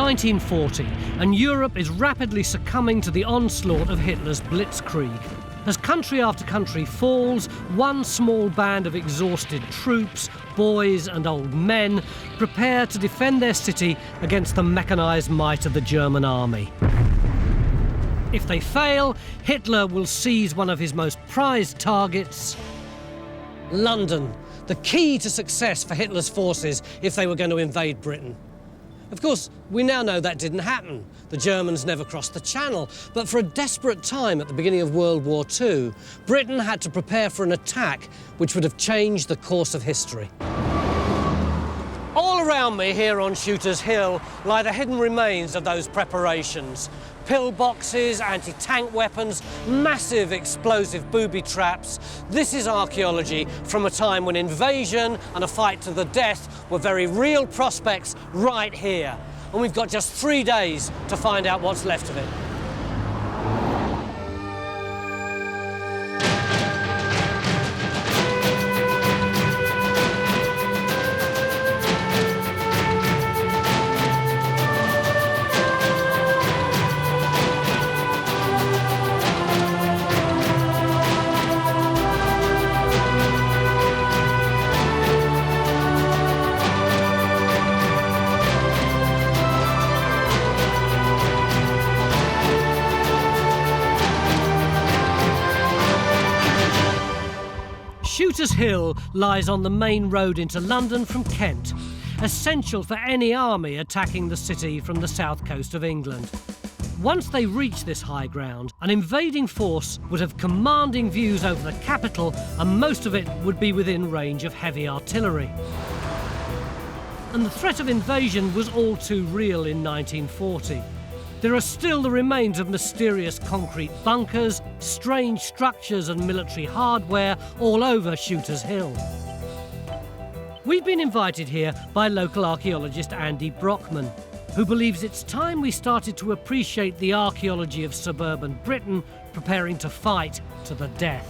1940, and Europe is rapidly succumbing to the onslaught of Hitler's blitzkrieg. As country after country falls, one small band of exhausted troops, boys and old men, prepare to defend their city against the mechanised might of the German army. If they fail, Hitler will seize one of his most prized targets, London, the key to success for Hitler's forces if they were going to invade Britain. Of course, we now know that didn't happen. The Germans never crossed the Channel, but for a desperate time at the beginning of World War II, Britain had to prepare for an attack which would have changed the course of history. All around me here on Shooter's Hill lie the hidden remains of those preparations. Pillboxes, anti-tank weapons, massive explosive booby traps. This is archaeology from a time when invasion and a fight to the death were very real prospects right here. And we've got just 3 days to find out what's left of it. Shooter's Hill lies on the main road into London from Kent, essential for any army attacking the city from the south coast of England. Once they reach this high ground, an invading force would have commanding views over the capital, and most of it would be within range of heavy artillery. And the threat of invasion was all too real in 1940. There are still the remains of mysterious concrete bunkers, strange structures and military hardware all over Shooter's Hill. We've been invited here by local archaeologist Andy Brockman, who believes it's time we started to appreciate the archaeology of suburban Britain preparing to fight to the death.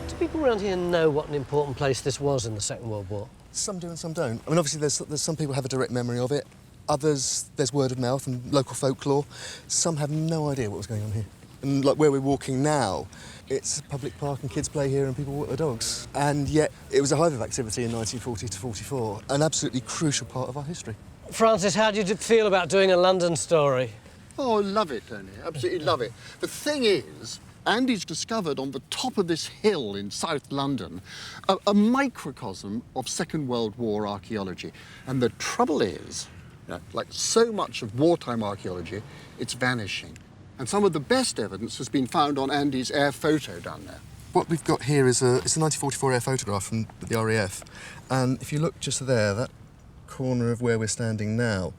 Do people around here know what an important place this was in the Second World War? Some do and some don't. I mean, obviously there's some people have a direct memory of it. Others, there's word of mouth and local folklore. Some have no idea what was going on here. And like where we're walking now, it's a public park and kids play here and people walk their dogs. And yet it was a hive of activity in 1940 to 44, an absolutely crucial part of our history. Francis, how do you feel about doing a London story? Oh, I love it, Tony. Absolutely love it. The thing is, Andy's discovered on the top of this hill in South London a microcosm of Second World War archaeology. And the trouble is, like so much of wartime archaeology, it's vanishing. And some of the best evidence has been found on Andy's air photo down there. What we've got here is it's a 1944 air photograph from the RAF. And if you look just there, that corner of where we're standing now,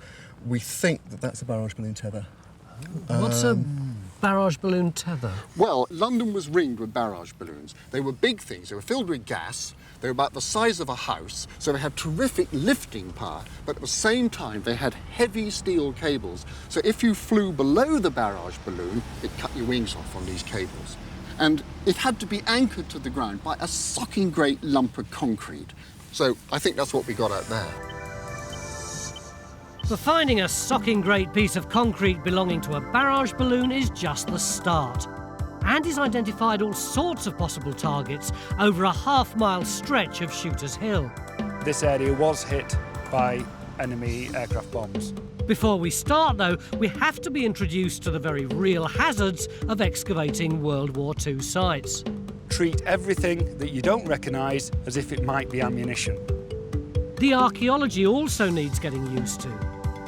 we think that that's a barrage balloon tether. What's a barrage balloon tether? Well, London was ringed with barrage balloons. They were big things. They were filled with gas. They were about the size of a house, so they had terrific lifting power, but at the same time they had heavy steel cables. So if you flew below the barrage balloon, it cut your wings off on these cables. And it had to be anchored to the ground by a socking great lump of concrete. So I think that's what we got out there. But finding a socking great piece of concrete belonging to a barrage balloon is just the start. Andy's identified all sorts of possible targets over a half-mile stretch of Shooter's Hill. This area was hit by enemy aircraft bombs. Before we start, though, we have to be introduced to the very real hazards of excavating World War II sites. Treat everything that you don't recognise as if it might be ammunition. The archaeology also needs getting used to.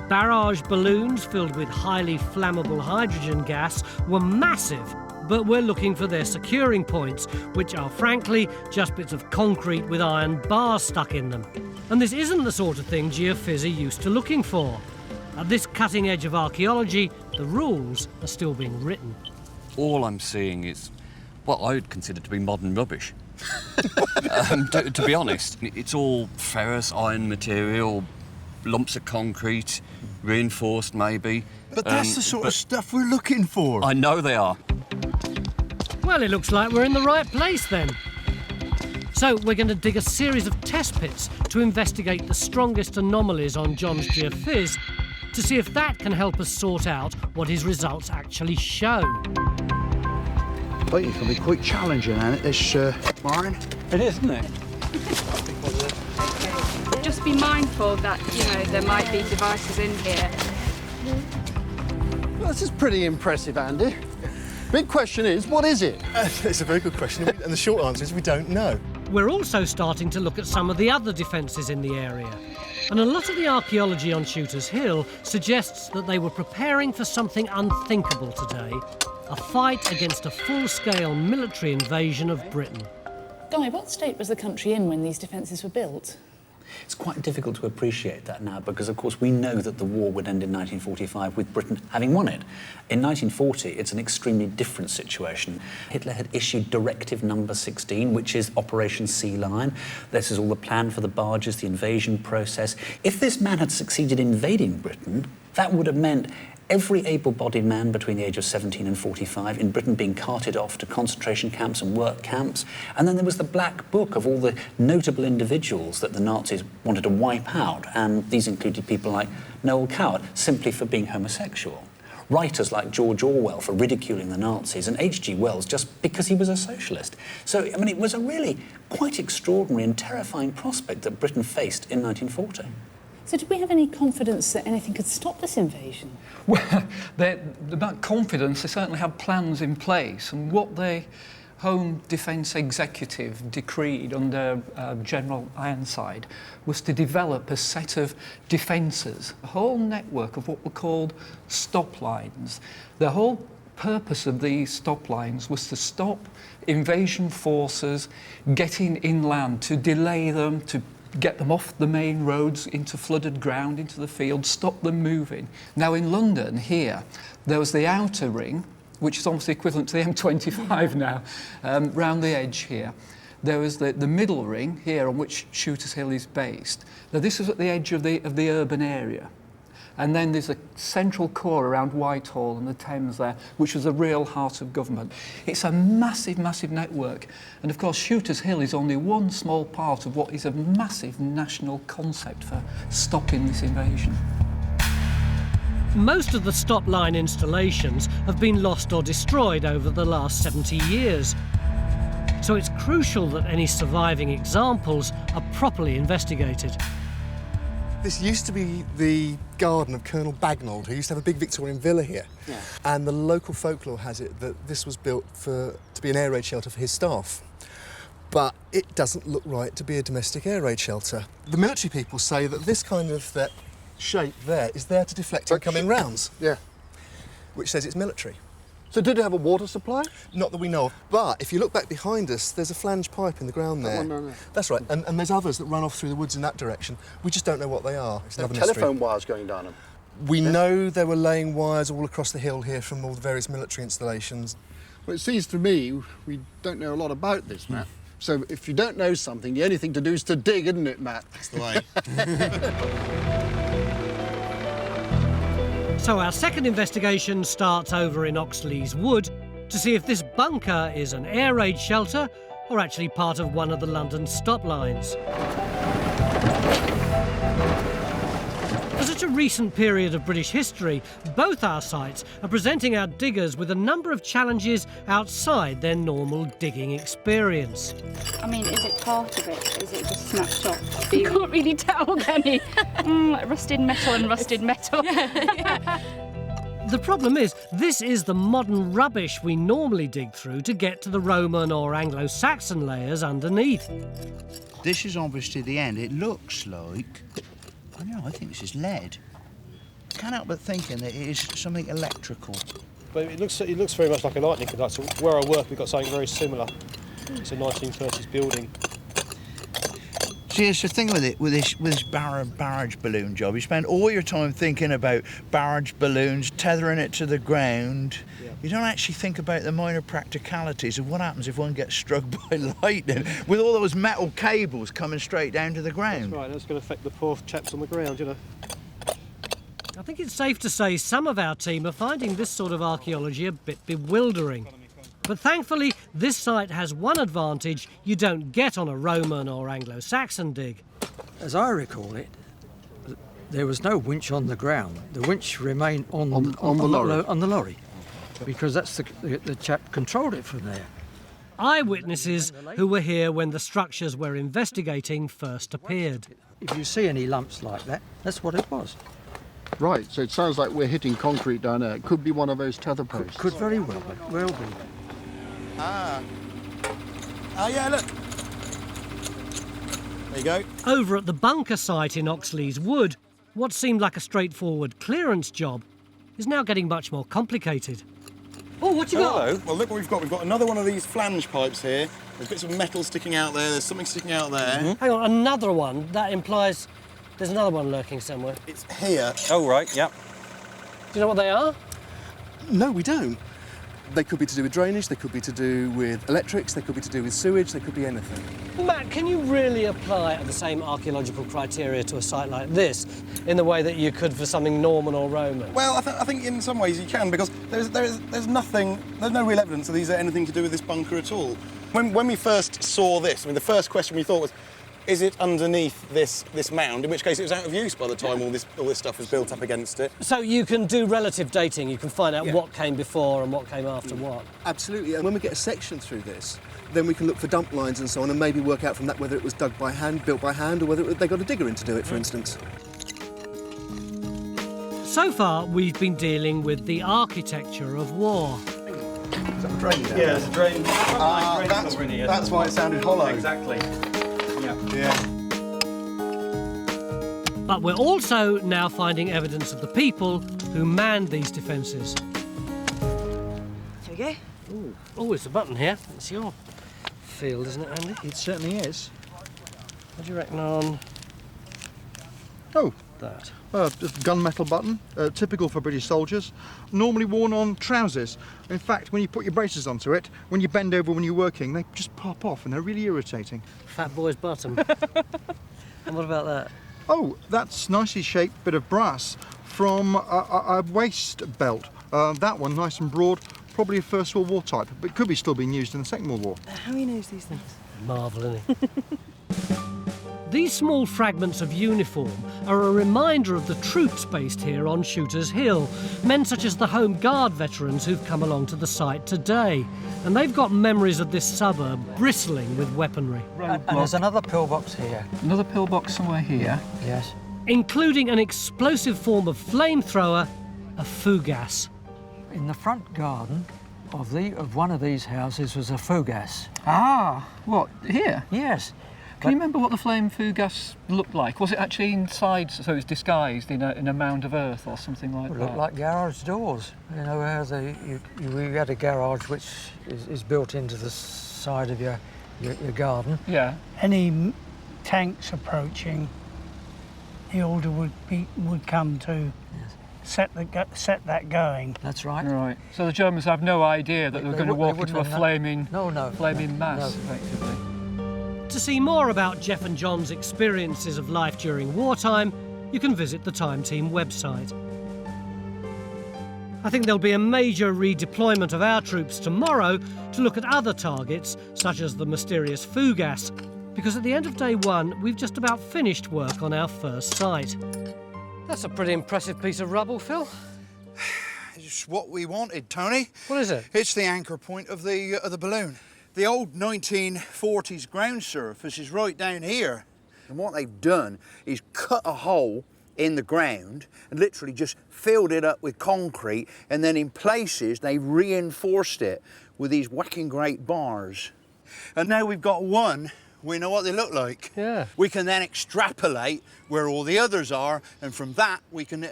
Barrage balloons filled with highly flammable hydrogen gas were massive, but we're looking for their securing points, which are, frankly, just bits of concrete with iron bars stuck in them. And this isn't the sort of thing geophys are used to looking for. At this cutting edge of archaeology, the rules are still being written. All I'm seeing is what I would consider to be modern rubbish. To be honest, it's all ferrous iron material, lumps of concrete, reinforced maybe. But that's the sort of stuff we're looking for. I know they are. Well, it looks like we're in the right place then. So we're going to dig a series of test pits to investigate the strongest anomalies on John's geophys to see if that can help us sort out what his results actually show. I think it can be quite challenging, ain't it, this mine? It is, isn't it? Just be mindful that, you know, there might be devices in here. Well, this is pretty impressive, Andy. Big question is, what is it? It's a very good question, and the short answer is we don't know. We're also starting to look at some of the other defences in the area. And a lot of the archaeology on Shooters Hill suggests that they were preparing for something unthinkable today, a fight against a full-scale military invasion of Britain. Guy, what state was the country in when these defences were built? It's quite difficult to appreciate that now because, of course, we know that the war would end in 1945 with Britain having won it. In 1940, it's an extremely different situation. Hitler had issued Directive Number 16, which is Operation Sea Lion. This is all the plan for the barges, the invasion process. If this man had succeeded in invading Britain, that would have meant every able-bodied man between the age of 17 and 45 in Britain being carted off to concentration camps and work camps. And then there was the black book of all the notable individuals that the Nazis wanted to wipe out. And these included people like Noel Coward, simply for being homosexual. Writers like George Orwell for ridiculing the Nazis, and H.G. Wells just because he was a socialist. So, I mean, it was a really quite extraordinary and terrifying prospect that Britain faced in 1940. So did we have any confidence that anything could stop this invasion? Well, about confidence, they certainly had plans in place, and what the Home Defence Executive decreed under General Ironside was to develop a set of defences, a whole network of what were called stop lines. The whole purpose of these stop lines was to stop invasion forces getting inland, to delay them, to get them off the main roads into flooded ground, into the fields, stop them moving. Now in London, here, there was the outer ring, which is almost equivalent to the M25 now, round the edge here. There was the middle ring here on which Shooters Hill is based. Now this is at the edge of the urban area. And then there's a central core around Whitehall and the Thames there, which was the real heart of government. It's a massive, massive network. And of course, Shooters Hill is only one small part of what is a massive national concept for stopping this invasion. Most of the stop line installations have been lost or destroyed over the last 70 years. So it's crucial that any surviving examples are properly investigated. This used to be the garden of Colonel Bagnold, who used to have a big Victorian villa here. Yeah. And the local folklore has it that this was built to be an air raid shelter for his staff. But it doesn't look right to be a domestic air raid shelter. The military people say that this kind of that shape there is there to deflect incoming rounds. Yeah. Which says it's military. So did it have a water supply? Not that we know of. But if you look back behind us, there's a flange pipe in the ground there. That one down there. That's right. And there's others that run off through the woods in that direction. We just don't know what they are. It's another telephone mystery. wires going down them. We know they were laying wires all across the hill here from all the various military installations. Well, it seems to me we don't know a lot about this, Matt. So if you don't know something, the only thing to do is to dig, isn't it, Matt? That's the way. So our second investigation starts over in Oxley's Wood to see if this bunker is an air raid shelter or actually part of one of the London stop lines. For such a recent period of British history, both our sites are presenting our diggers with a number of challenges outside their normal digging experience. I mean, is it part of it? Is it just snatched off? You can't really tell, can you? Rusted metal and rusted metal. The problem is, this is the modern rubbish we normally dig through to get to the Roman or Anglo-Saxon layers underneath. This is obviously the end. It looks like... I think this is lead. Can't help but thinking that it is something electrical. But it looks very much like a lightning conductor. Where I work, we've got something very similar. It's a 1930s building. See, it's the thing with it, with this barrage balloon job. You spend all your time thinking about barrage balloons, tethering it to the ground. Yeah. You don't actually think about the minor practicalities of what happens if one gets struck by lightning with all those metal cables coming straight down to the ground. That's right, that's going to affect the poor chaps on the ground, you know. I think it's safe to say some of our team are finding this sort of archaeology a bit bewildering. But thankfully, this site has one advantage you don't get on a Roman or Anglo-Saxon dig. As I recall it, there was no winch on the ground. The winch remained on the lorry, because that's the chap controlled it from there. Eyewitnesses who were here when the structures we're investigating first appeared. If you see any lumps like that, that's what it was. Right, so it sounds like we're hitting concrete down there. It could be one of those tether posts. Could very well be. Ah, yeah, look. There you go. Over at the bunker site in Oxley's Wood, what seemed like a straightforward clearance job is now getting much more complicated. Oh, what you got? Hello. Well, look what we've got. We've got another one of these flange pipes here. There's bits of metal sticking out there. There's something sticking out there. Hang on, another one? That implies there's another one lurking somewhere. It's here. Oh, right, yep. Do you know what they are? No, we don't. They could be to do with drainage, they could be to do with electrics, they could be to do with sewage, they could be anything. Matt, can you really apply the same archaeological criteria to a site like this in the way that you could for something Norman or Roman? Well, I think in some ways you can, because there's no real evidence that these are anything to do with this bunker at all. When we first saw this, I mean, the first question we thought was, is it underneath this mound? In which case it was out of use by the time all this stuff was built up against it. So you can do relative dating, you can find out what came before and what came after what. Absolutely, and when we get a section through this, then we can look for dump lines and so on and maybe work out from that whether it was dug by hand, built by hand, or whether they got a digger in to do it, for instance. So far, we've been dealing with the architecture of war. Is that a drain down there? Yeah, it's a drain. That's why it sounded hollow. Exactly. Yeah. But we're also now finding evidence of the people who manned these defences. Here we go. Oh, it's a button here. It's your field, isn't it, Andy? It certainly is. What do you reckon on that? Just a gunmetal button, typical for British soldiers, normally worn on trousers. In fact, when you put your braces onto it, when you bend over when you're working, they just pop off and they're really irritating. Fat boy's bottom. And what about that? Oh, that's nicely shaped bit of brass from a waist belt. That one, nice and broad, probably a First World War type, but it could be still being used in the Second World War. How he knows these things? Marvel, isn't he? These small fragments of uniform are a reminder of the troops based here on Shooters Hill, men such as the Home Guard veterans who've come along to the site today. And they've got memories of this suburb bristling with weaponry. And there's another pillbox here. Another pillbox somewhere here. Yes. Including an explosive form of flamethrower, a fougasse. In the front garden of one of these houses was a fougasse. Ah, what, here? Yes. Can you remember what the flame fougasse looked like? Was it actually inside, so it was disguised in a mound of earth or something like that? It looked like garage doors. You know, how we had a garage which is built into the side of your garden. Yeah. Any tanks approaching, the order would come to set that going. That's right. Right. So the Germans have no idea that they were going to walk into a flaming mass, effectively. To see more about Jeff and John's experiences of life during wartime, you can visit the Time Team website. I think there'll be a major redeployment of our troops tomorrow to look at other targets, such as the mysterious fougasse, because at the end of day one, we've just about finished work on our first site. That's a pretty impressive piece of rubble, Phil. It's what we wanted, Tony. What is it? It's the anchor point of the balloon. The old 1940s ground surface is right down here. And what they've done is cut a hole in the ground and literally just filled it up with concrete, and then in places they reinforced it with these whacking great bars. And now we've got one, we know what they look like. Yeah. We can then extrapolate where all the others are, and from that we can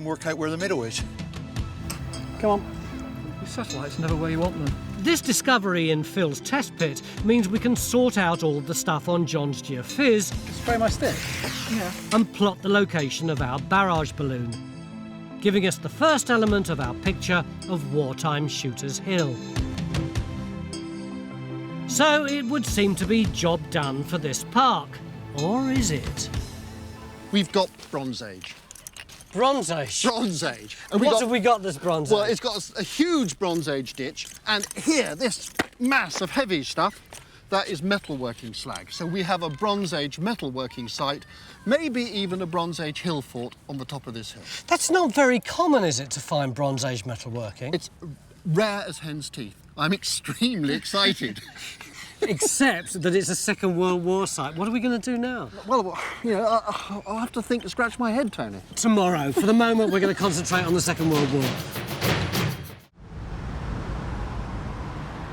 work out where the middle is. Come on. Your satellites never where you want them. This discovery in Phil's test pit means we can sort out all the stuff on John's geophysics. Spray my stick? Yeah. And plot the location of our barrage balloon, giving us the first element of our picture of wartime Shooters Hill. So it would seem to be job done for this park. Or is it? We've got Bronze Age. Bronze Age? Bronze Age. And what have we got this Bronze Age? Well, it's got a huge Bronze Age ditch, and here, this mass of heavy stuff, that is metalworking slag. So we have a Bronze Age metalworking site, maybe even a Bronze Age hill fort on the top of this hill. That's not very common, is it, to find Bronze Age metalworking? It's rare as hen's teeth. I'm extremely excited. Except that it's a Second World War site. What are we going to do now? Well, you know, I'll have to think and scratch my head, Tony. Tomorrow. For the moment, we're going to concentrate on the Second World War.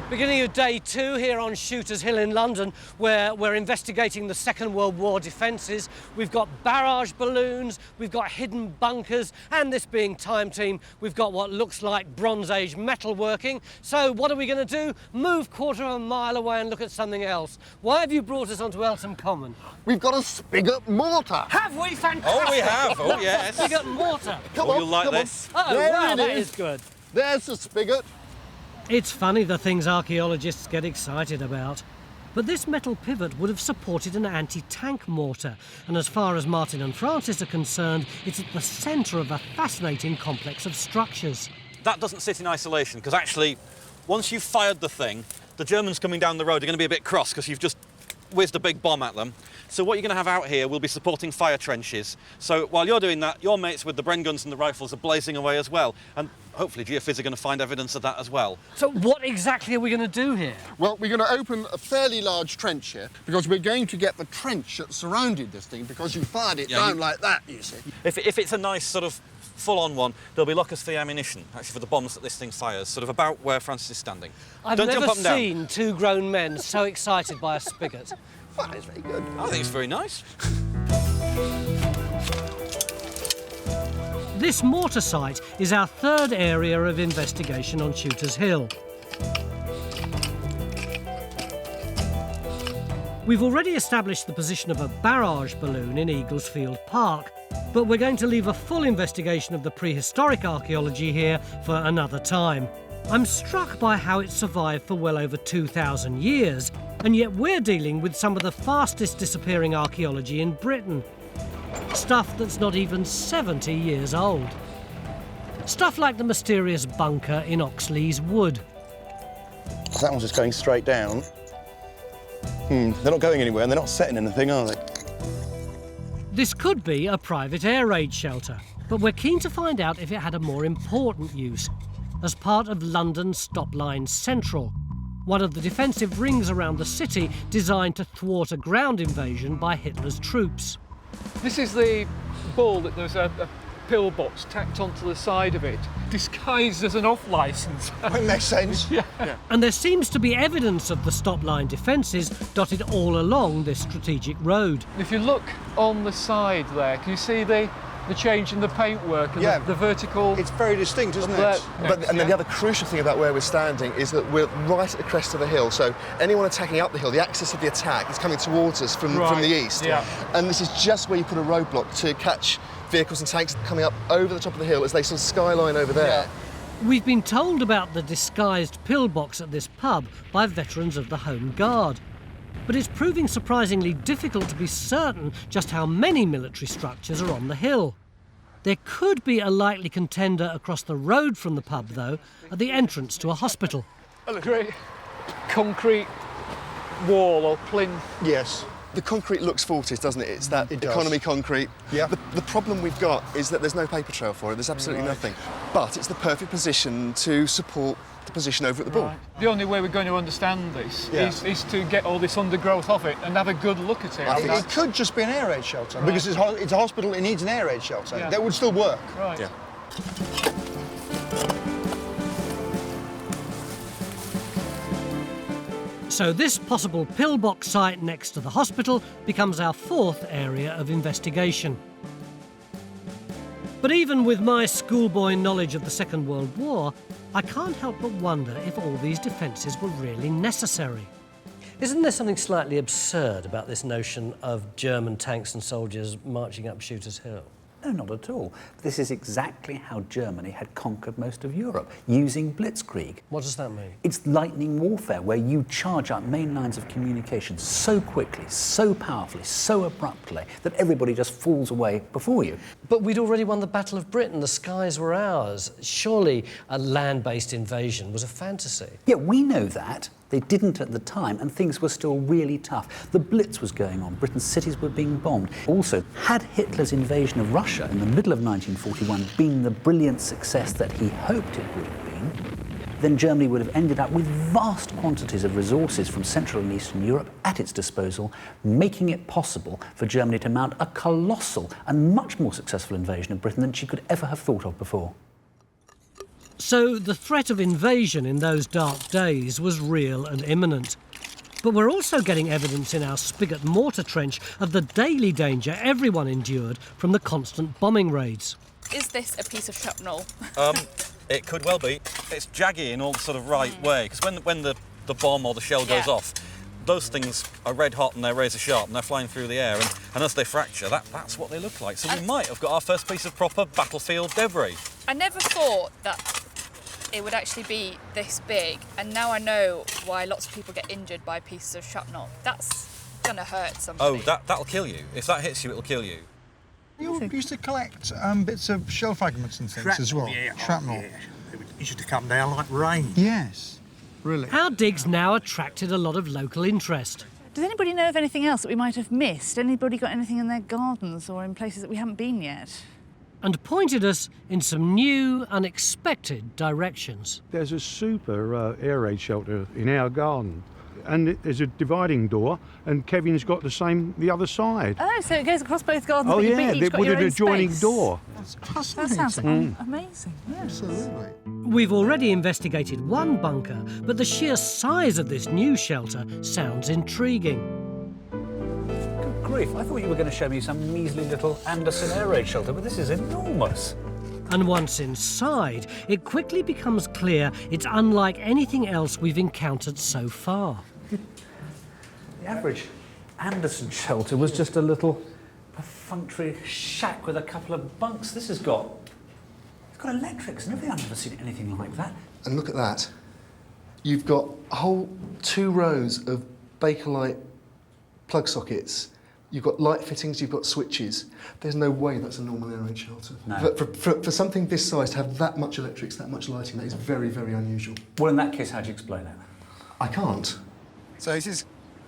Beginning of day 2 here on Shooters Hill in London, where we're investigating the Second World War defences. We've got barrage balloons, we've got hidden bunkers, and this being Time Team, we've got what looks like Bronze Age metalworking. So what are we going to do? Move quarter of a mile away and look at something else. Why have you brought us onto Eltham Common? We've got a spigot mortar. Have we? Fantastic! Oh, we have. Oh, yes. Spigot mortar. Come on, you'll like come this. On. Oh, wow, that is good. There's the spigot. It's funny the things archaeologists get excited about. But this metal pivot would have supported an anti-tank mortar, and as far as Martin and Francis are concerned, it's at the centre of a fascinating complex of structures. That doesn't sit in isolation, because actually, once you've fired the thing, the Germans coming down the road are going to be a bit cross because you've just whizzed a big bomb at them. So what you're going to have out here will be supporting fire trenches. So while you're doing that, your mates with the Bren guns and the rifles are blazing away as well. And hopefully geophys are going to find evidence of that as well. So what exactly are we going to do here? Well, we're going to open a fairly large trench here because we're going to get the trench that surrounded this thing because you fired it down like that, you see. If it's a nice sort of full-on one, there'll be lockers for the ammunition, actually for the bombs that this thing fires, sort of about where Francis is standing. I've Don't never jump up and down. seen two grown men so excited by a spigot. That is very good. I think it's very nice. This mortar site is our third area of investigation on Shooters Hill. We've already established the position of a barrage balloon in Eaglesfield Park, but we're going to leave a full investigation of the prehistoric archaeology here for another time. I'm struck by how it survived for well over 2,000 years, and yet we're dealing with some of the fastest disappearing archaeology in Britain. Stuff that's not even 70 years old. Stuff like the mysterious bunker in Oxley's Wood. So that one's just going straight down. They're not going anywhere and they're not setting anything, are they? This could be a private air raid shelter, but we're keen to find out if it had a more important use, as part of London's Stop Line Central, one of the defensive rings around the city designed to thwart a ground invasion by Hitler's troops. This is the ball that there's a pillbox tacked onto the side of it, disguised as an off-licence. That makes sense. Yeah. And there seems to be evidence of the stop line defences dotted all along this strategic road. If you look on the side there, can you see the change in the paintwork and the vertical? It's very distinct, isn't it? And then the other crucial thing about where we're standing is that we're right at the crest of the hill, so anyone attacking up the hill, the axis of the attack is coming towards us from the east. Yeah. And this is just where you put a roadblock to catch vehicles and tanks coming up over the top of the hill as they sort of skyline over there. We've been told about the disguised pillbox at this pub by veterans of the Home Guard. But it's proving surprisingly difficult to be certain just how many military structures are on the hill. There could be a likely contender across the road from the pub, though, at the entrance to a hospital. A great concrete wall or plinth. Yes. The concrete looks fortis, doesn't it? It's that economy concrete. Yeah. The problem we've got is that there's no paper trail for it. There's absolutely nothing. But it's the perfect position to support the position over at the ball. The only way we're going to understand this is to get all this undergrowth off it and have a good look at it. It could just be an air raid shelter because it's a hospital. It needs an air raid shelter. Yeah. That would still work. Right. Yeah. So this possible pillbox site next to the hospital becomes our fourth area of investigation. But even with my schoolboy knowledge of the Second World War, I can't help but wonder if all these defences were really necessary. Isn't there something slightly absurd about this notion of German tanks and soldiers marching up Shooters Hill? No, not at all. This is exactly how Germany had conquered most of Europe, using blitzkrieg. What does that mean? It's lightning warfare, where you charge up main lines of communication so quickly, so powerfully, so abruptly, that everybody just falls away before you. But we'd already won the Battle of Britain. The skies were ours. Surely a land-based invasion was a fantasy. Yeah, we know that. They didn't at the time, and things were still really tough. The Blitz was going on. Britain's cities were being bombed. Also, had Hitler's invasion of Russia in the middle of 1941 been the brilliant success that he hoped it would have been, then Germany would have ended up with vast quantities of resources from Central and Eastern Europe at its disposal, making it possible for Germany to mount a colossal and much more successful invasion of Britain than she could ever have thought of before. So the threat of invasion in those dark days was real and imminent. But we're also getting evidence in our spigot mortar trench of the daily danger everyone endured from the constant bombing raids. Is this a piece of shrapnel? It could well be. It's jaggy in all the sort of right way, because when the bomb or the shell goes off, those things are red hot and they're razor sharp and they're flying through the air, and as they fracture, that's what they look like. So we might have got our first piece of proper battlefield debris. I never thought that it would actually be this big, and now I know why lots of people get injured by pieces of shrapnel. That's gonna hurt somebody. Oh, that'll kill you. If that hits you, it'll kill you. You used to collect bits of shell fragments and things as well. Yeah. Shrapnel. Yeah. It used to come down like rain. Yes, really. Our digs now attracted a lot of local interest. Does anybody know of anything else that we might have missed? Anybody got anything in their gardens or in places that we haven't been yet? And pointed us in some new, unexpected directions. There's a super air raid shelter in our garden, and there's a dividing door, and Kevin's got the other side. Oh, so it goes across both gardens, Oh but yeah, you've got with your an own adjoining space. door. That sounds amazing. Yeah. Absolutely. We've already investigated one bunker, but the sheer size of this new shelter sounds intriguing. Good grief, I thought you were going to show me some measly little Anderson air raid shelter, but this is enormous. And once inside, it quickly becomes clear it's unlike anything else we've encountered so far. The average Anderson shelter was just a little perfunctory shack with a couple of bunks. It's got electrics and everything. I've never seen anything like that. And look at that. You've got a whole 2 rows of Bakelite plug sockets. You've got light fittings, you've got switches. There's no way that's a normal air raid shelter. No. For something this size to have that much electrics, that much lighting, that is very, very unusual. Well, in that case, how do you explain it? I can't. So this is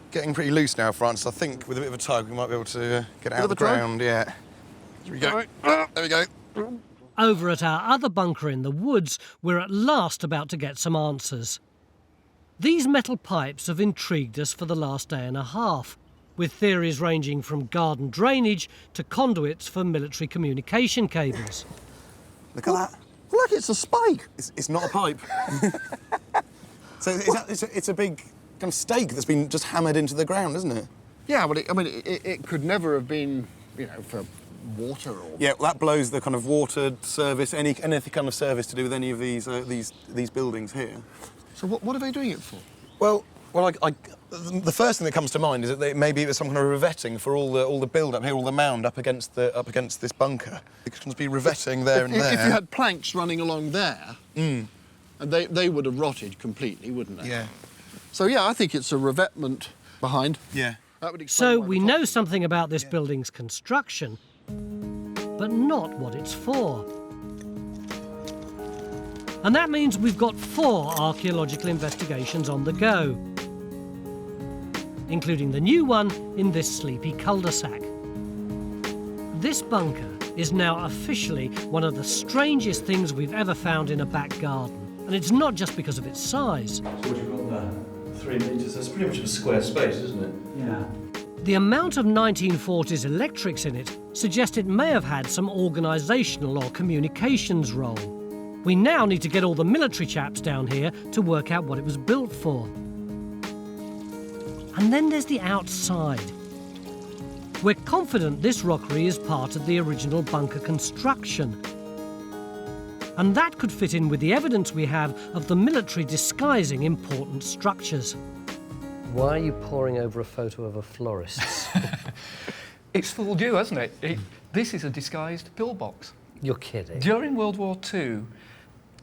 getting pretty loose now, Francis. I think with a bit of a tug, we might be able to get it out of the ground. Yeah. Here we go. There we go. Over at our other bunker in the woods, we're at last about to get some answers. These metal pipes have intrigued us for the last day and a half, with theories ranging from garden drainage to conduits for military communication cables. Look at that. Look, it's a spike. It's not a pipe. So it's a big kind of stake that's been just hammered into the ground, isn't it? Yeah, but it could never have been, for water or... Yeah, well, that blows the kind of water service, any kind of service to do with any of these buildings here. So what are they doing it for? Well, the first thing that comes to mind is that maybe it was some kind of revetting for all the build-up here, all the mound up against this bunker. It could just be revetting there and there. If you had planks running along there, and they would have rotted completely, wouldn't they? Yeah. So yeah, I think it's a revetment behind. Yeah. That would explain So why we know something about this building's construction, but not what it's for. And that means we've got 4 archaeological investigations on the go, including the new one in this sleepy cul-de-sac. This bunker is now officially one of the strangest things we've ever found in a back garden. And it's not just because of its size. So what you've got there, 3 metres, that's pretty much a square space, isn't it? Yeah. The amount of 1940s electrics in it suggests it may have had some organisational or communications role. We now need to get all the military chaps down here to work out what it was built for. And then there's the outside. We're confident this rockery is part of the original bunker construction. And that could fit in with the evidence we have of the military disguising important structures. Why are you poring over a photo of a florist's? It's fooled you, hasn't it? This is a disguised pillbox. You're kidding. During World War II,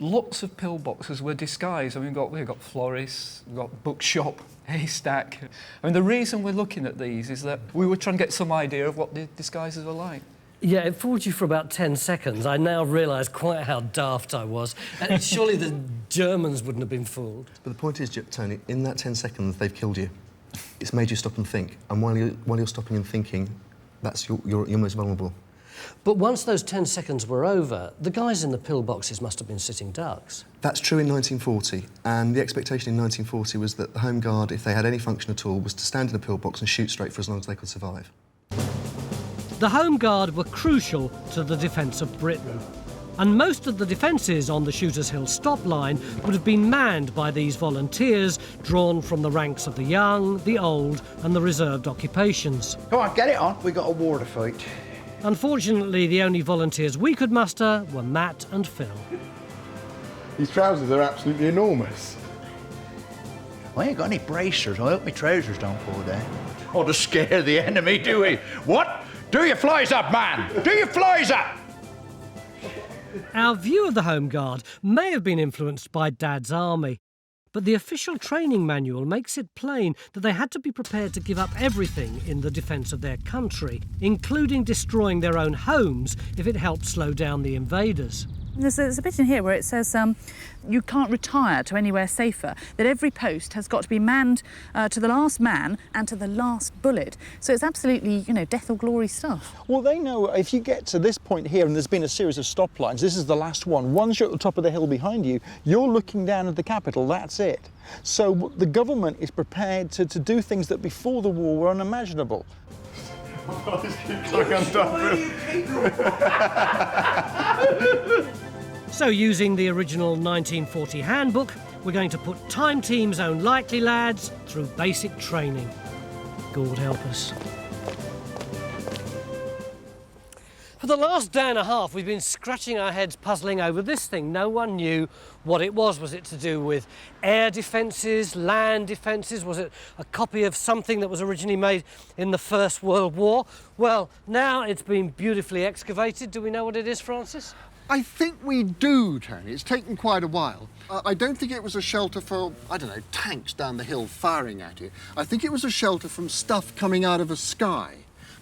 lots of pillboxes were disguised. I mean, we've got florists, we've got bookshop, haystack. I mean, the reason we're looking at these is that we were trying to get some idea of what the disguises were like. Yeah, it fooled you for about 10 seconds. I now realise quite how daft I was. And surely the Germans wouldn't have been fooled. But the point is, Tony, in that 10 seconds, they've killed you. It's made you stop and think. And while you're stopping and thinking, that's you're most vulnerable. But once those 10 seconds were over, the guys in the pillboxes must have been sitting ducks. That's true in 1940, and the expectation in 1940 was that the Home Guard, if they had any function at all, was to stand in a pillbox and shoot straight for as long as they could survive. The Home Guard were crucial to the defence of Britain, and most of the defences on the Shooters Hill stop line would have been manned by these volunteers drawn from the ranks of the young, the old and the reserved occupations. Come on, get it on. We've got a war to fight. Unfortunately, the only volunteers we could muster were Matt and Phil. These trousers are absolutely enormous. I ain't got any bracers. I hope my trousers don't fall down. Oh, to scare the enemy, do we? What? Do your flies up, man! Do your flies up! Our view of the Home Guard may have been influenced by Dad's army, but the official training manual makes it plain that they had to be prepared to give up everything in the defence of their country, including destroying their own homes if it helped slow down the invaders. There's a bit in here where it says you can't retire to anywhere safer, that every post has got to be manned to the last man and to the last bullet. So it's absolutely, you know, death or glory stuff. Well, they know if you get to this point here and there's been a series of stop lines, this is the last one. Once you're at the top of the hill behind you, you're looking down at the capital, that's it. So the government is prepared to do things that before the war were unimaginable. So, using the original 1940 handbook, we're going to put Time Team's own likely lads through basic training. God help us. For the last day and a half, we've been scratching our heads puzzling over this thing. No one knew what it was. Was it to do with air defences, land defences? Was it a copy of something that was originally made in the First World War? Well, now it's been beautifully excavated. Do we know what it is, Francis? I think we do, Tony. It's taken quite a while. I don't think it was a shelter for, I don't know, tanks down the hill firing at you. I think it was a shelter from stuff coming out of the sky,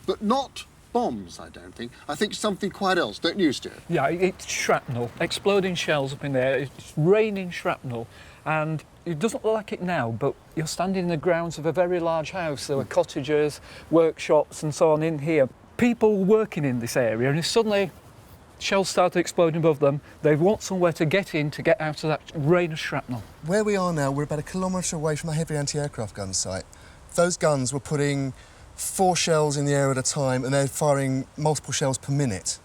but not bombs, I don't think. I think something quite else, don't you, Stuart? Yeah, it's shrapnel, exploding shells up in there. It's raining shrapnel, and it doesn't look like it now, but you're standing in the grounds of a very large house. There were cottages, workshops and so on in here. People working in this area, and if suddenly shells started exploding above them, they want somewhere to get in to get out of that rain of shrapnel. Where we are now, we're about 1 kilometre away from a heavy anti-aircraft gun site. Those guns were putting 4 shells in the air at a time, and they're firing multiple shells per minute.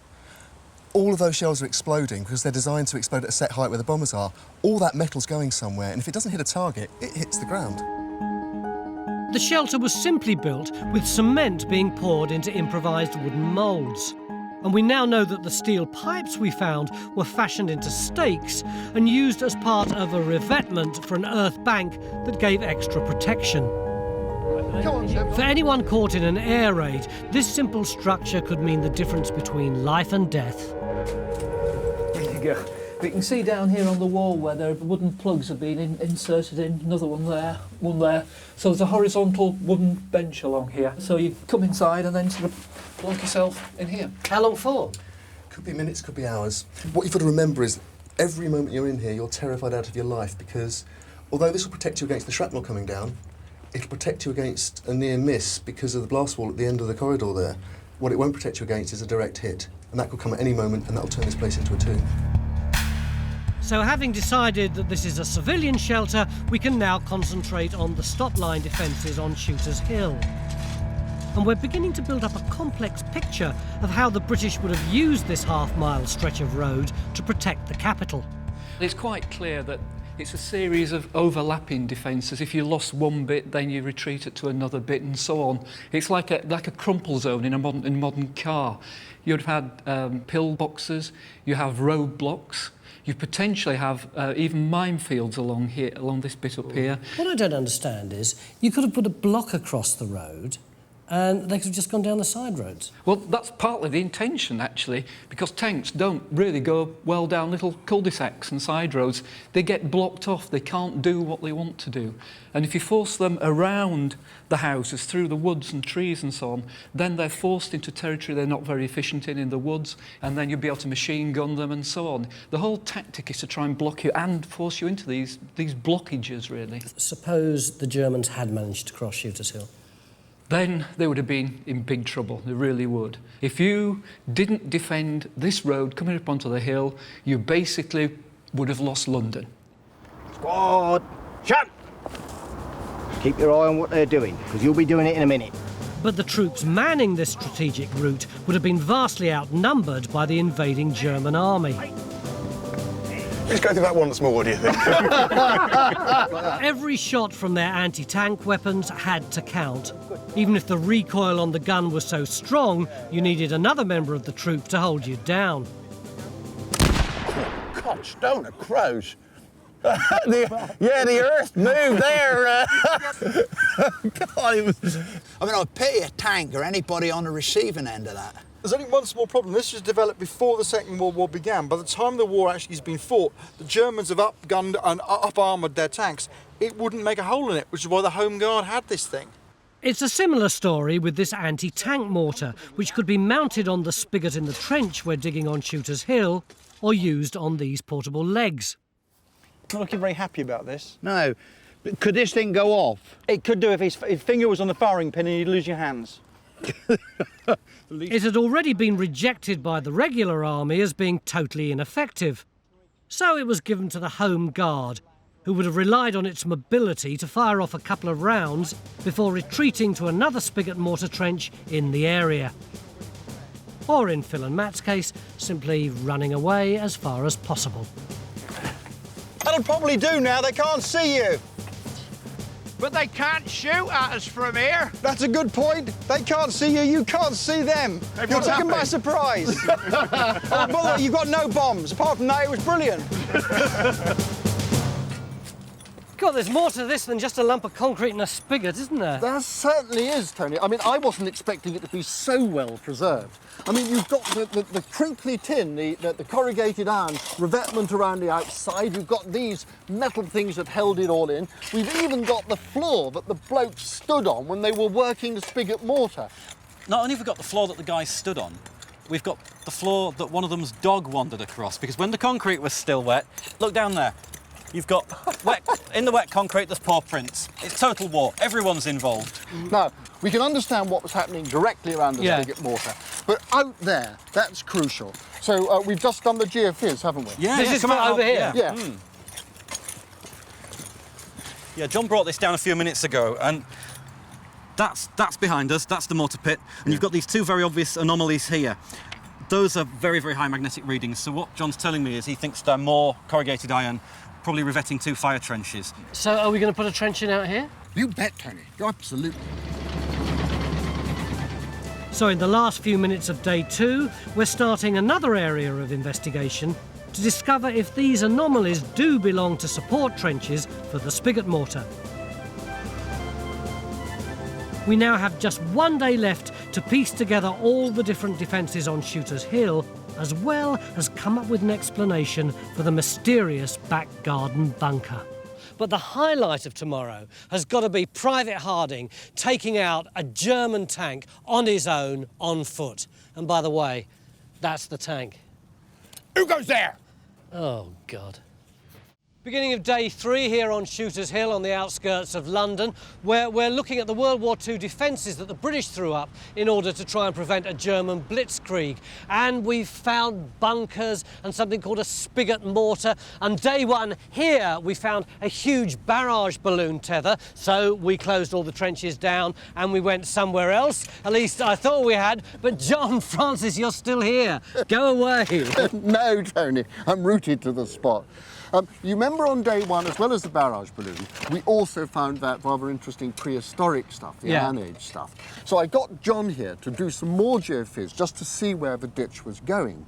All of those shells are exploding because they're designed to explode at a set height where the bombers are. All that metal's going somewhere, and if it doesn't hit a target, it hits the ground. The shelter was simply built with cement being poured into improvised wooden moulds. And we now know that the steel pipes we found were fashioned into stakes and used as part of a revetment for an earth bank that gave extra protection. For anyone caught in an air raid, this simple structure could mean the difference between life and death. There you go. You can see down here on the wall where the wooden plugs have been inserted in, another one there. So there's a horizontal wooden bench along here. So you come inside and then sort of plonk yourself in here. How long for? Could be minutes, could be hours. What you've got to remember is every moment you're in here, you're terrified out of your life, because although this will protect you against the shrapnel coming down, it'll protect you against a near miss because of the blast wall at the end of the corridor there. What it won't protect you against is a direct hit, and that could come at any moment, and that'll turn this place into a tomb. So having decided that this is a civilian shelter, we can now concentrate on the stop line defences on Shooters Hill. And we're beginning to build up a complex picture of how the British would have used this half-mile stretch of road to protect the capital. It's quite clear that it's a series of overlapping defences. If you lost one bit, then you retreat it to another bit and so on. It's like a crumple zone in a modern car. You'd have had pillboxes, you have roadblocks, you potentially have even minefields along here, along this bit up here. What I don't understand is, you could have put a block across the road, and they could have just gone down the side roads. Well, that's partly the intention, actually, because tanks don't really go well down little cul-de-sacs and side roads. They get blocked off. They can't do what they want to do. And if you force them around the houses, through the woods and trees and so on, then they're forced into territory they're not very efficient in the woods, and then you'll be able to machine gun them and so on. The whole tactic is to try and block you and force you into these blockages, really. Suppose the Germans had managed to cross Shooters Hill. Then they would have been in big trouble, they really would. If you didn't defend this road coming up onto the hill, you basically would have lost London. Squad, shut! Keep your eye on what they're doing, because you'll be doing it in a minute. But the troops manning this strategic route would have been vastly outnumbered by the invading German army. Let's go through that once more, do you think? Every shot from their anti-tank weapons had to count. Even if the recoil on the gun was so strong, you needed another member of the troop to hold you down. God, stone of crows. the earth moved there. God, it was... I mean, I pity a tank or anybody on the receiving end of that. There's only one small problem. This was developed before the Second World War began. By the time the war actually has been fought, the Germans have up-gunned and up-armoured their tanks. It wouldn't make a hole in it, which is why the Home Guard had this thing. It's a similar story with this anti-tank mortar, which could be mounted on the spigot in the trench we're digging on Shooters Hill, or used on these portable legs. Not looking very happy about this. No. But could this thing go off? It could do if his finger was on the firing pin and you'd lose your hands. It had already been rejected by the regular army as being totally ineffective. So it was given to the Home Guard, who would have relied on its mobility to fire off a couple of rounds before retreating to another spigot mortar trench in the area. Or in Phil and Matt's case, simply running away as far as possible. That'll probably do now, they can't see you. But they can't shoot at us from here. That's a good point. They can't see you, you can't see them. You're taken by surprise. Oh, by the way, you've got no bombs. Apart from that, it was brilliant. God, there's more to this than just a lump of concrete and a spigot, isn't there? There certainly is, Tony. I mean, I wasn't expecting it to be so well preserved. I mean, you've got the crinkly tin, the corrugated iron revetment around the outside. You've got these metal things that held it all in. We've even got the floor that the blokes stood on when they were working the spigot mortar. Not only have we got the floor that the guys stood on, we've got the floor that one of them's dog wandered across, because when the concrete was still wet, look down there. You've got in the wet concrete, there's paw prints. It's total war. Everyone's involved. Now, we can understand what was happening directly around the spigot mortar, but out there, that's crucial. So we've just done the geophys, haven't we? Yeah, this is from over here. Yeah. Yeah, John brought this down a few minutes ago, and that's behind us. That's the mortar pit, and you've got these two very obvious anomalies here. Those are very, very high magnetic readings. So what John's telling me is he thinks they're more corrugated iron, probably revetting 2 fire trenches. So are we going to put a trench in out here? You bet, Tony. Absolutely. So in the last few minutes of day 2, we're starting another area of investigation to discover if these anomalies do belong to support trenches for the spigot mortar. We now have just 1 day left to piece together all the different defences on Shooters Hill, as well as come up with an explanation for the mysterious back garden bunker. But the highlight of tomorrow has got to be Private Harding taking out a German tank on his own, on foot. And by the way, that's the tank. Who goes there? Oh, God. Beginning of day 3 here on Shooters Hill on the outskirts of London, where we're looking at the World War II defences that the British threw up in order to try and prevent a German blitzkrieg. And we've found bunkers and something called a spigot mortar. And day 1 here, we found a huge barrage balloon tether. So we closed all the trenches down and we went somewhere else. At least I thought we had. But John Francis, you're still here. Go away. No, Tony, I'm rooted to the spot. You remember on day 1, as well as the barrage balloon, we also found that rather interesting prehistoric stuff, the Iron Age stuff. So I got John here to do some more geophys just to see where the ditch was going.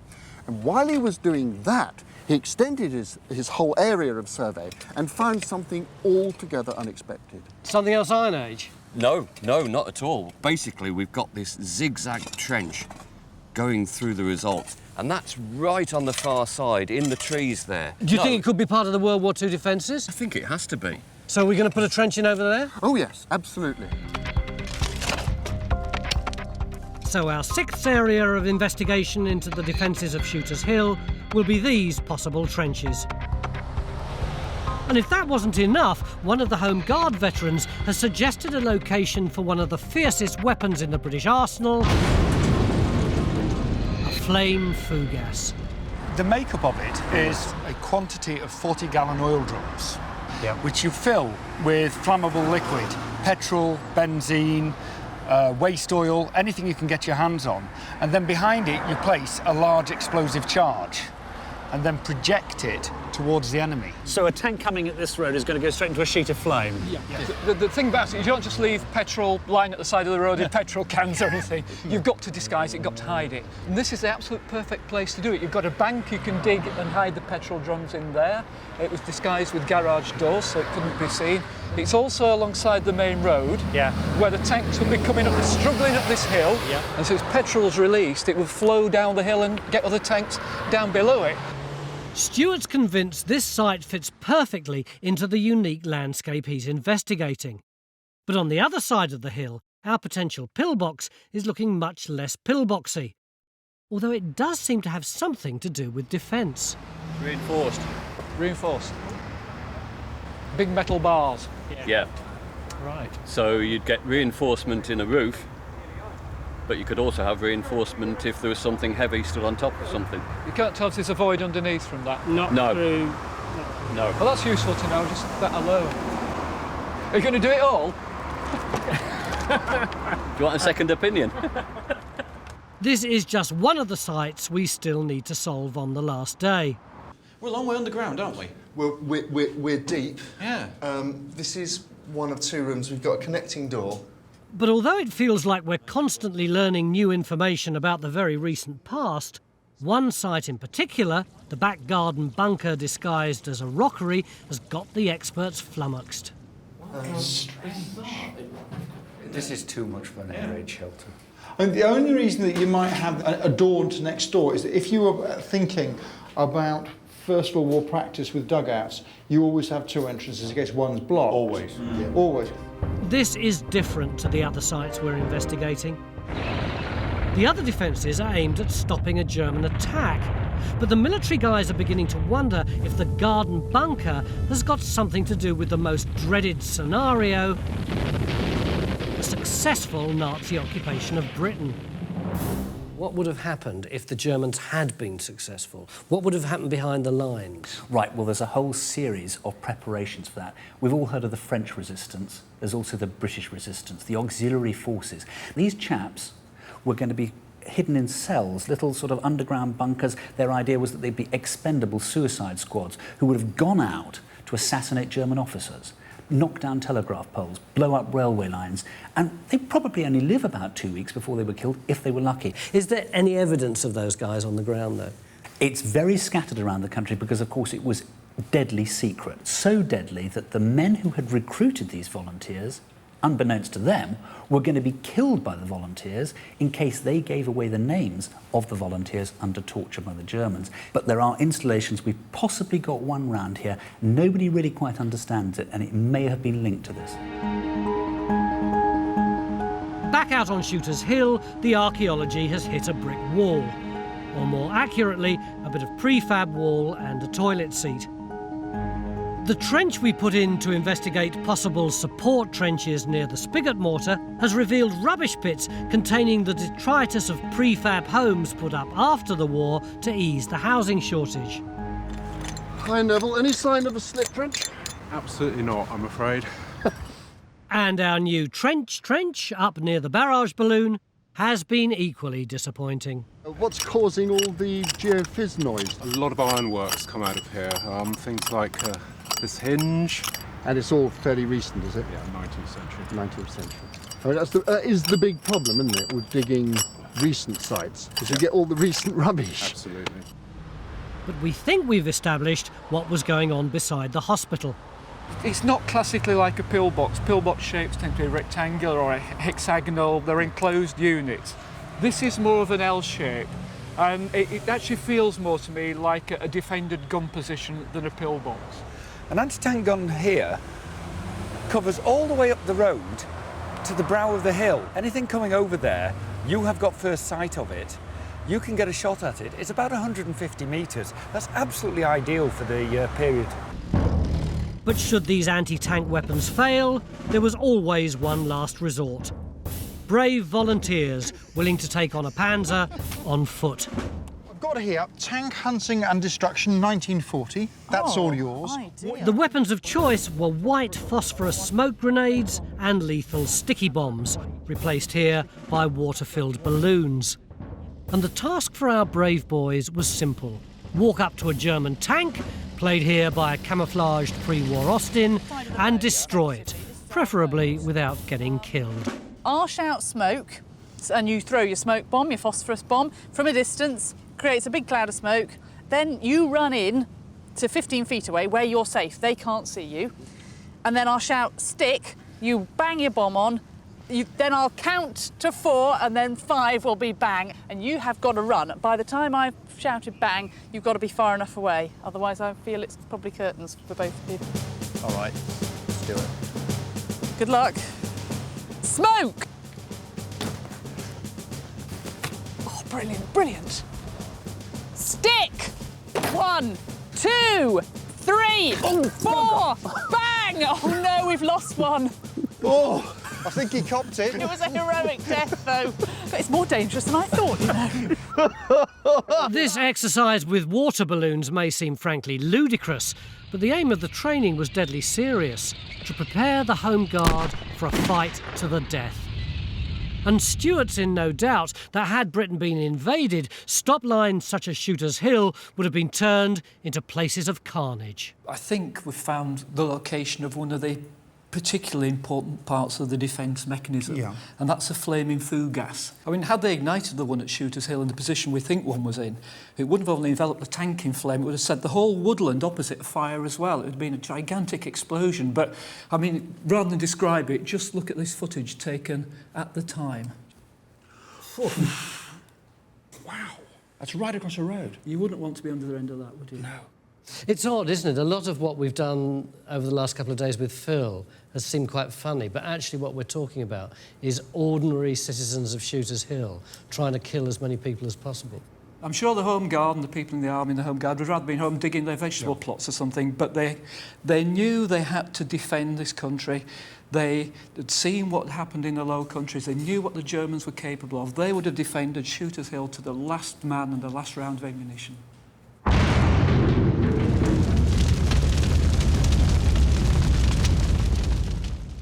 And while he was doing that, he extended his whole area of survey and found something altogether unexpected. Something else Iron Age? No, not at all. Basically, we've got this zigzag trench going through the result, and that's right on the far side, in the trees there. Do you think it could be part of the World War II defences? I think it has to be. So we're going to put a trench in over there? Oh, yes, absolutely. So our sixth area of investigation into the defences of Shooters Hill will be these possible trenches. And if that wasn't enough, one of the Home Guard veterans has suggested a location for one of the fiercest weapons in the British arsenal, a flame fougasse. The makeup of it is a quantity of 40-gallon oil drums, which you fill with flammable liquid, petrol, benzene, waste oil, anything you can get your hands on. And then behind it, you place a large explosive charge and then project it towards the enemy. So a tank coming at this road is going to go straight into a sheet of flame? Yeah. The thing about it, you don't just leave petrol lying at the side of the road in petrol cans or anything. You've got to disguise it, you've got to hide it. And this is the absolute perfect place to do it. You've got a bank, you can dig and hide the petrol drums in there. It was disguised with garage doors, so it couldn't be seen. It's also alongside the main road, where the tanks will be coming up, struggling up this hill. And so as petrol's released, it will flow down the hill and get other tanks down below it. Stuart's convinced this site fits perfectly into the unique landscape he's investigating. But on the other side of the hill, our potential pillbox is looking much less pillboxy, although it does seem to have something to do with defence. Reinforced. Reinforced. Big metal bars. Yeah. Right. So you'd get reinforcement in a roof, but you could also have reinforcement if there was something heavy stood on top of something. You can't tell if there's a void underneath from that? No. No. Well, that's useful to know, just that alone. Are you going to do it all? Do you want a second opinion? This is just one of the sites we still need to solve on the last day. We're a long way underground, aren't we? We're deep. Yeah. This is one of two rooms. We've got a connecting door. But although it feels like we're constantly learning new information about the very recent past, one site in particular, the back garden bunker disguised as a rockery, has got the experts flummoxed. Strange. This is too much for an air raid shelter. And the only reason that you might have a door to next door is that if you were thinking about First World War practice with dugouts, you always have two entrances in case one's blocked. Always. Yeah. Always. This is different to the other sites we're investigating. The other defences are aimed at stopping a German attack, but the military guys are beginning to wonder if the garden bunker has got something to do with the most dreaded scenario, the successful Nazi occupation of Britain. What would have happened if the Germans had been successful? What would have happened behind the lines? Right, well, there's a whole series of preparations for that. We've all heard of the French resistance. There's also the British resistance, the auxiliary forces. These chaps were going to be hidden in cells, little sort of underground bunkers. Their idea was that they'd be expendable suicide squads who would have gone out to assassinate German officers, knock down telegraph poles, blow up railway lines, and they'd probably only live about 2 weeks before they were killed, if they were lucky. Is there any evidence of those guys on the ground, though? It's very scattered around the country because, of course, it was deadly secret. So deadly that the men who had recruited these volunteers, unbeknownst to them, were going to be killed by the volunteers in case they gave away the names of the volunteers under torture by the Germans. But there are installations, we've possibly got one round here, nobody really quite understands it, and it may have been linked to this. Back out on Shooters Hill, the Archaeology has hit a brick wall, or more accurately, a bit of prefab wall and a toilet seat. The trench we put in to investigate possible support trenches near the spigot mortar has revealed rubbish pits containing the detritus of prefab homes put up after the war to ease the housing shortage. Hi Neville, any sign of a slip trench? Absolutely not, I'm afraid. And our new trench up near the barrage balloon has been equally disappointing. What's causing all the geophys noise? A lot of ironworks come out of here, things like this hinge. And it's all fairly recent, is it? Yeah, 19th century. 19th century. I mean, that is the big problem, isn't it, with digging recent sites, because you get all the recent rubbish. Absolutely. But we think we've established what was going on beside the hospital. It's not classically like a pillbox. Pillbox shapes tend to be rectangular or hexagonal. They're enclosed units. This is more of an L shape, and it actually feels more to me like a defended gun position than a pillbox. An anti-tank gun here covers all the way up the road to the brow of the hill. Anything coming over there, you have got first sight of it. You can get a shot at it. It's about 150 metres. That's absolutely ideal for the period. But should these anti-tank weapons fail, there was always one last resort. Brave volunteers willing to take on a panzer on foot. I've got here Tank Hunting and Destruction 1940. That's all yours. The weapons of choice were white phosphorus smoke grenades and lethal sticky bombs, replaced here by water-filled balloons. And the task for our brave boys was simple. Walk up to a German tank, played here by a camouflaged pre-war Austin, and destroy it, preferably without getting killed. I'll shout smoke, and you throw your smoke bomb, your phosphorus bomb, from a distance, creates a big cloud of smoke. Then you run in to 15 feet away where you're safe. They can't see you. And then I'll shout stick, you bang your bomb on, then I'll count to 4 and then 5 will be bang. And you have got to run. By the time I've shouted bang, you've got to be far enough away. Otherwise, I feel it's probably curtains for both of you. All right, let's do it. Good luck. Smoke! Oh, brilliant, brilliant. Stick! 1, 2, 3, 4, bang! Oh no, we've lost one. Oh, I think he copped it. It was a heroic death, though. But it's more dangerous than I thought, you know. This exercise with water balloons may seem frankly ludicrous, but the aim of the training was deadly serious, to prepare the Home Guard for a fight to the death. And Stuart's in no doubt that had Britain been invaded, stop lines such as Shooter's Hill would have been turned into places of carnage. I think we've found the location of one of the particularly important parts of the defence mechanism, and that's a flaming food gas. I mean, had they ignited the one at Shooter's Hill in the position we think one was in, it wouldn't have only enveloped the tank in flame, it would have set the whole woodland opposite afire as well. It would have been a gigantic explosion. But, I mean, rather than describe it, just look at this footage taken at the time. Wow, that's right across the road. You wouldn't want to be under the end of that, would you? No. It's odd, isn't it? A lot of what we've done over the last couple of days with Phil has seemed quite funny, but actually what we're talking about is ordinary citizens of Shooter's Hill trying to kill as many people as possible. I'm sure the Home Guard and the people in the army and the Home Guard would rather be home digging their vegetable plots or something, but they knew they had to defend this country. They had seen what happened in the Low Countries. They knew what the Germans were capable of. They would have defended Shooter's Hill to the last man and the last round of ammunition.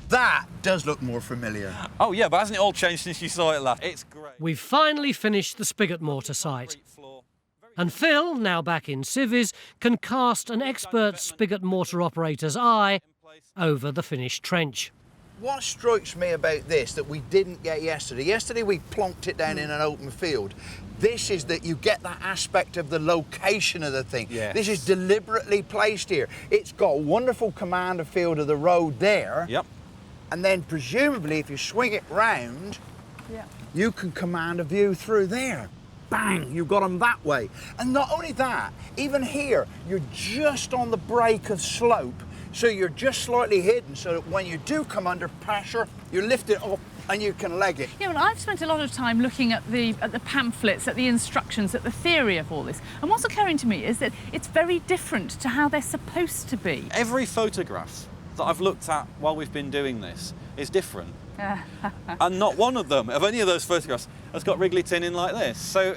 That does look more familiar. Oh yeah, but hasn't it all changed since you saw it last? It's great. We've finally finished the spigot mortar site. And Phil, now back in civvies, can cast an expert spigot mortar operator's eye over the finished trench. What strikes me about this that we didn't get yesterday, yesterday we plonked it down in an open field. This is that you get that aspect of the location of the thing. Yes. This is deliberately placed here. It's got wonderful command of field of the road there. Yep. And then presumably if you swing it round, you can command a view through there. Bang, you've got them that way. And not only that, even here, you're just on the break of slope, so you're just slightly hidden so that when you do come under pressure, you lift it up and you can leg it. Yeah, well, I've spent a lot of time looking at the pamphlets, at the instructions, at the theory of all this. And what's occurring to me is that it's very different to how they're supposed to be. Every photograph that I've looked at while we've been doing this is different. And not one of them, of any of those photographs, has got wriggly tin in like this. So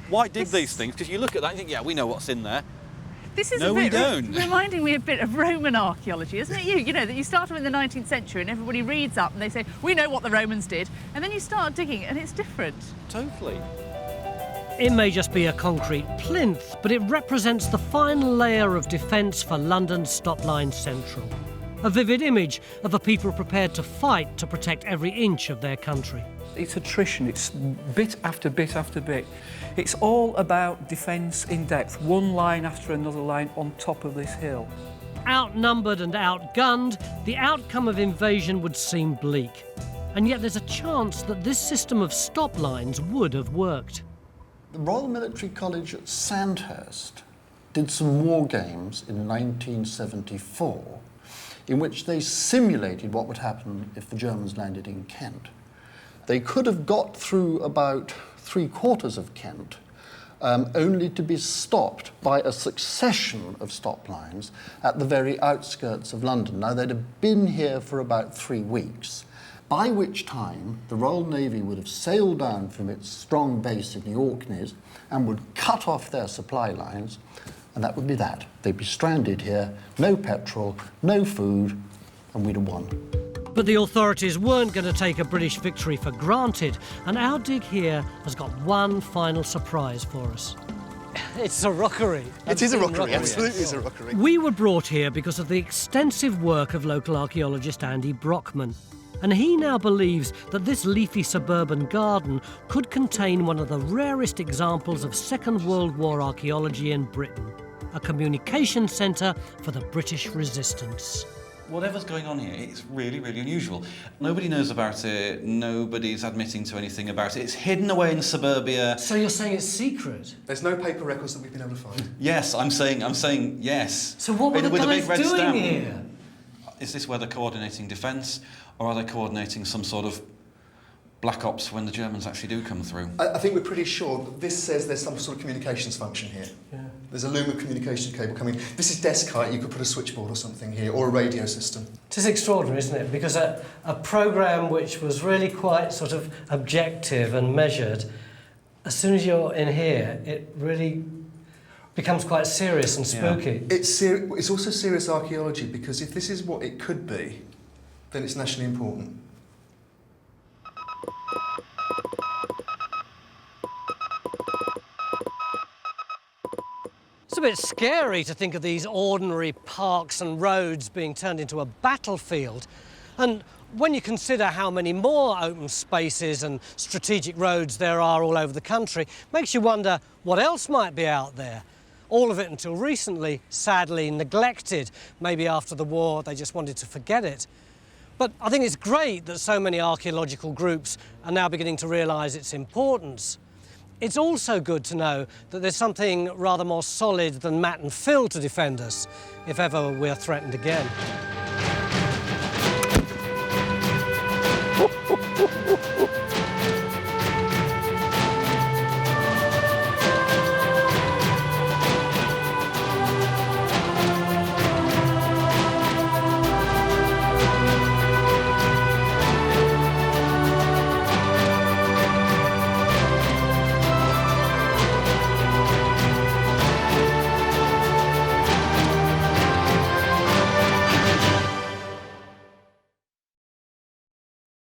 why dig these things? Because you look at that and think, yeah, we know what's in there. This is no, a bit we don't. reminding me a bit of Roman archaeology, isn't it? You know, that you start them in the 19th century and everybody reads up and they say, we know what the Romans did. And then you start digging and it's different. Totally. It may just be a concrete plinth, but it represents the final layer of defence for London's Stop-Line Central. A vivid image of a people prepared to fight to protect every inch of their country. It's attrition, it's bit after bit after bit. It's all about defence in depth, one line after another line on top of this hill. Outnumbered and outgunned, the outcome of invasion would seem bleak. And yet there's a chance that this system of stop lines would have worked. The Royal Military College at Sandhurst did some war games in 1974 in which they simulated what would happen if the Germans landed in Kent. They could have got through about 3/4 of Kent, only to be stopped by a succession of stop lines at the very outskirts of London. Now, they'd have been here for about 3 weeks, by which time the Royal Navy would have sailed down from its strong base in the Orkneys and would cut off their supply lines, and that would be that. They'd be stranded here, no petrol, no food, and we'd have won. But the authorities weren't going to take a British victory for granted, and our dig here has got one final surprise for us. It's a rockery. It is a rockery, absolutely is a rockery. We were brought here because of the extensive work of local archaeologist Andy Brockman. And he now believes that this leafy suburban garden could contain one of the rarest examples of Second World War archaeology in Britain, a communication centre for the British resistance. Whatever's going on here, it's really, really unusual. Nobody knows about it, nobody's admitting to anything about it. It's hidden away in suburbia. So you're saying it's secret? There's no paper records that we've been able to find. Yes, I'm saying yes. So what were the With a guys big red doing stamp. here? Is this where they're coordinating defence, or are they coordinating some sort of black ops when the Germans actually do come through? I think we're pretty sure that this says there's some sort of communications function here. Yeah. There's a loom of communication cable coming. This is desk height. You could put a switchboard or something here, or a radio system. It is extraordinary, isn't it? Because a programme which was really quite sort of objective and measured, as soon as you're in here, it really becomes quite serious and spooky. Yeah. It's also serious archaeology, because if this is what it could be, then it's nationally important. It's a bit scary to think of these ordinary parks and roads being turned into a battlefield. And when you consider how many more open spaces and strategic roads there are all over the country, makes you wonder what else might be out there. All of it until recently, sadly neglected. Maybe after the war they just wanted to forget it. But I think it's great that so many archaeological groups are now beginning to realise its importance. It's also good to know that there's something rather more solid than mat and fill to defend us, if ever we're threatened again.